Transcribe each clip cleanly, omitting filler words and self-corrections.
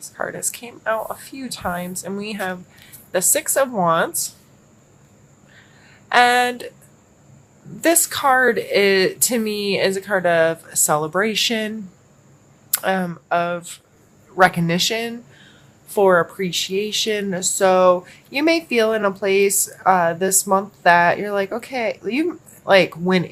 This card has came out a few times, and we have the Six of Wands. And this card, to me, is a card of celebration, of recognition, for appreciation. So you may feel in a place this month that you're like, okay, you like win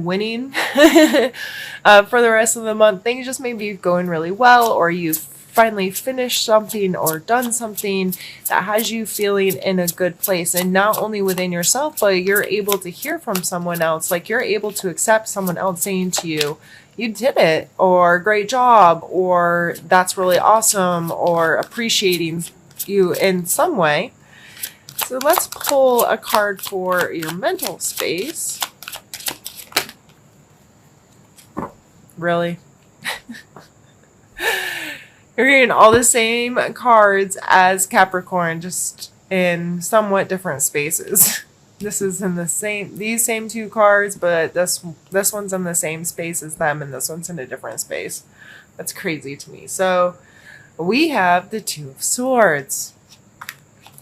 #winning for the rest of the month. Things just may be going really well, or you finally finished something or done something that has you feeling in a good place, and not only within yourself, but you're able to hear from someone else. Like you're able to accept someone else saying to you, you did it, or great job, or that's really awesome, or appreciating you in some way. So let's pull a card for your mental space. Really? You're getting all the same cards as Capricorn, just in somewhat different spaces. This is in these same two cards, but this one's in the same space as them, and this one's in a different space. That's crazy to me. So we have the Two of Swords.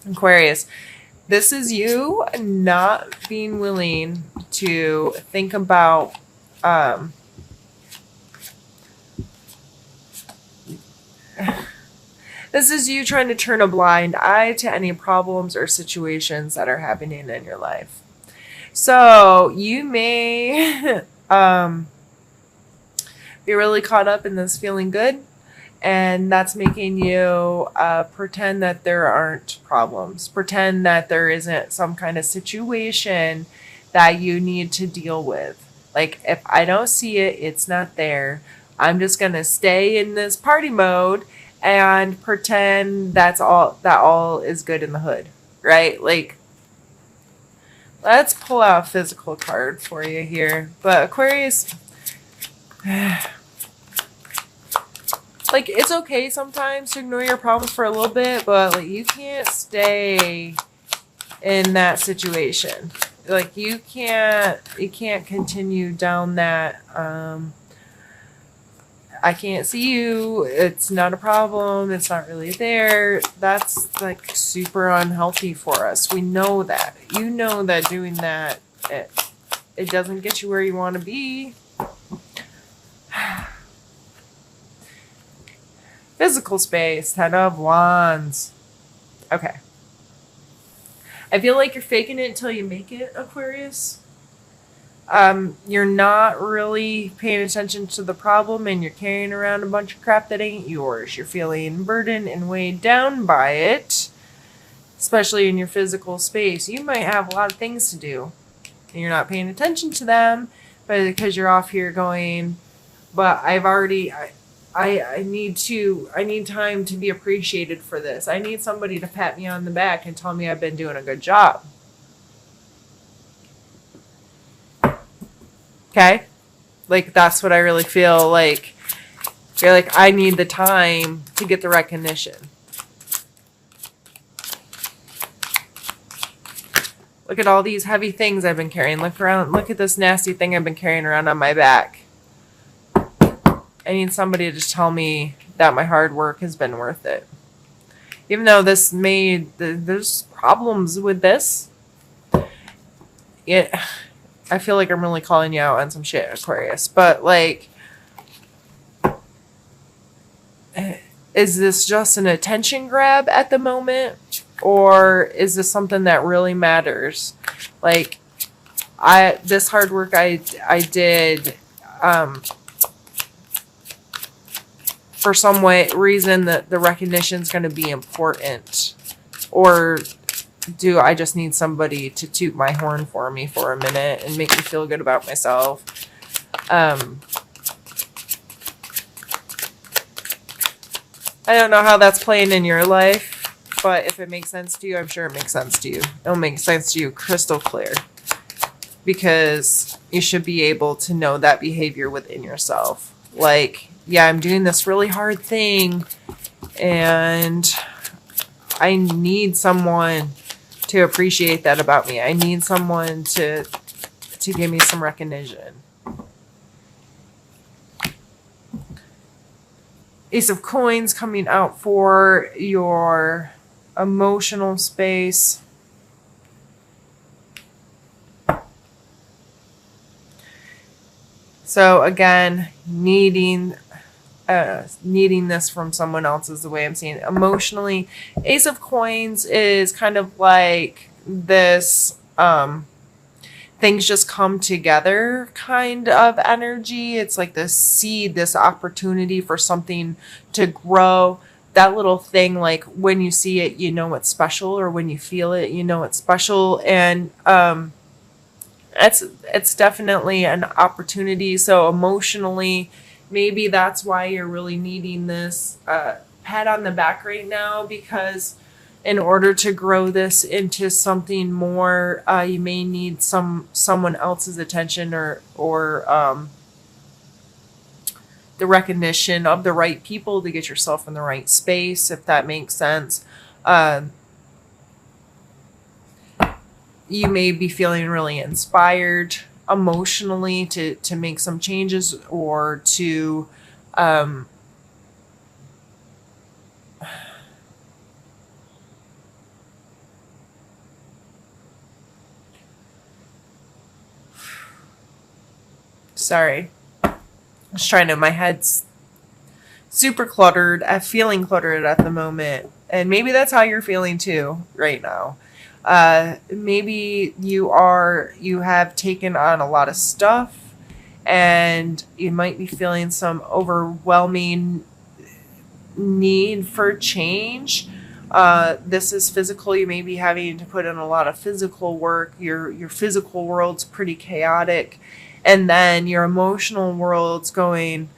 Aquarius, this is you not being willing to think about this is you trying to turn a blind eye to any problems or situations that are happening in your life. So you may be really caught up in this feeling good, and that's making you pretend that there aren't problems, pretend that there isn't some kind of situation that you need to deal with. Like, if I don't see it, it's not there. I'm just going to stay in this party mode and pretend that all is good in the hood, right? Like, let's pull out a physical card for you here. But Aquarius, like, it's okay sometimes to ignore your problems for a little bit, but like, you can't stay in that situation. Like, you can't continue down that I can't see you, it's not a problem, it's not really there. That's like super unhealthy for us. We know that. You know that doing that, it doesn't get you where you want to be. Physical space, Ten of Wands. Okay. I feel like you're faking it until you make it, Aquarius. You're not really paying attention to the problem, and you're carrying around a bunch of crap that ain't yours. You're feeling burdened and weighed down by it, especially in your physical space. You might have a lot of things to do, and you're not paying attention to them, but because you're off here going, but I need time to be appreciated for this. I need somebody to pat me on the back and tell me I've been doing a good job. Okay? Like, that's what I really feel like. You're like, I need the time to get the recognition. Look at all these heavy things I've been carrying. Look around. Look at this nasty thing I've been carrying around on my back. I need somebody to just tell me that my hard work has been worth it. Even though there's problems with this. I feel like I'm really calling you out on some shit, Aquarius. But, like, is this just an attention grab at the moment? Or is this something that really matters? Like, this hard work I did, for some reason that the recognition is going to be important. Or do I just need somebody to toot my horn for me for a minute and make me feel good about myself? I don't know how that's playing in your life, but if it makes sense to you, I'm sure it makes sense to you. It'll make sense to you crystal clear, because you should be able to know that behavior within yourself. Like, yeah, I'm doing this really hard thing, and I need someone to appreciate that about me. I need someone to give me some recognition. Ace of Coins coming out for your emotional space. So again, needing this from someone else is the way I'm seeing it. Emotionally, Ace of Coins is kind of like this things just come together kind of energy. It's like this seed, this opportunity for something to grow. That little thing, like when you see it, you know it's special, or when you feel it, you know it's special. And it's definitely an opportunity. So emotionally, maybe that's why you're really needing this pat on the back right now, because in order to grow this into something more, you may need someone else's attention, or the recognition of the right people to get yourself in the right space, if that makes sense. You may be feeling really inspired emotionally to make some changes, or to sorry, I was trying to, my head's super cluttered. I'm feeling cluttered at the moment, and maybe that's how you're feeling too right now. Maybe you have taken on a lot of stuff, and you might be feeling some overwhelming need for change. This is physical. You may be having to put in a lot of physical work. Your physical world's pretty chaotic, and then your emotional world's going,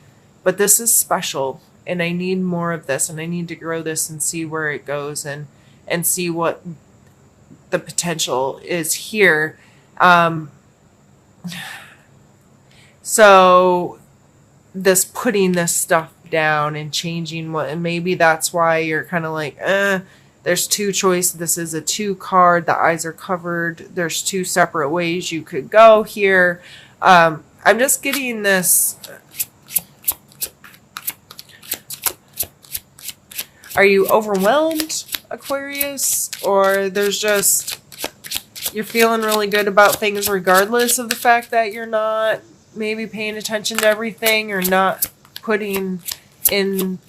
but this is special, and I need more of this, and I need to grow this and see where it goes, and see what the potential is here. So this putting this stuff down and changing and maybe that's why you're kind of like, there's two choices. This is a 2 card. The eyes are covered. There's 2 separate ways you could go here. I'm just getting this. Are you overwhelmed, Aquarius? Or there's just, you're feeling really good about things regardless of the fact that you're not maybe paying attention to everything, or not putting in,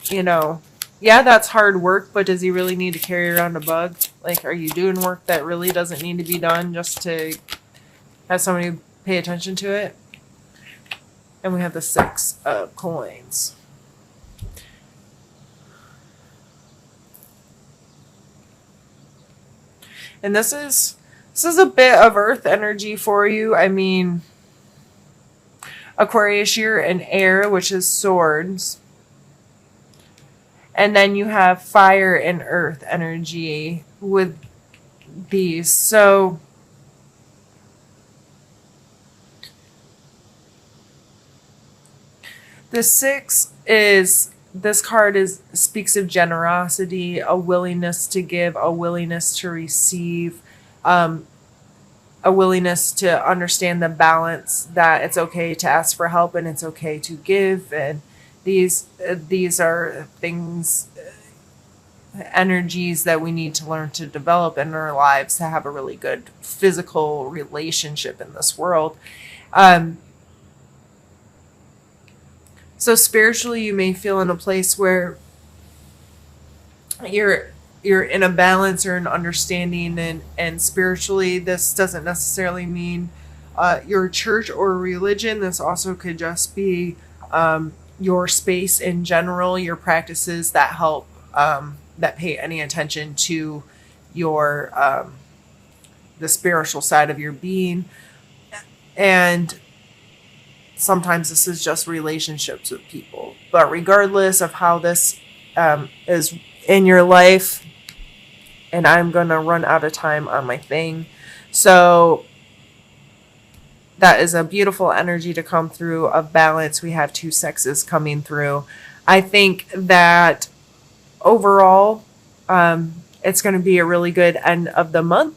yeah, that's hard work, but does he really need to carry around a bug? Like, are you doing work that really doesn't need to be done just to have somebody pay attention to it? And we have the 6 of coins. And this is a bit of earth energy for you. I mean, Aquarius, you're an air, which is swords. And then you have fire and earth energy with these. So the 6 is, this card speaks of generosity, a willingness to give, a willingness to receive, a willingness to understand the balance, that it's okay to ask for help and it's okay to give. And these are things, energies that we need to learn to develop in our lives to have a really good physical relationship in this world. So spiritually, you may feel in a place where you're in a balance or an understanding, and spiritually, this doesn't necessarily mean your church or religion. This also could just be your space in general, your practices that help, that pay any attention to your the spiritual side of your being. And sometimes this is just relationships with people. But regardless of how this is in your life, and I'm going to run out of time on my thing. So that is a beautiful energy to come through of balance. We have 2 sexes coming through. I think that overall, it's going to be a really good end of the month.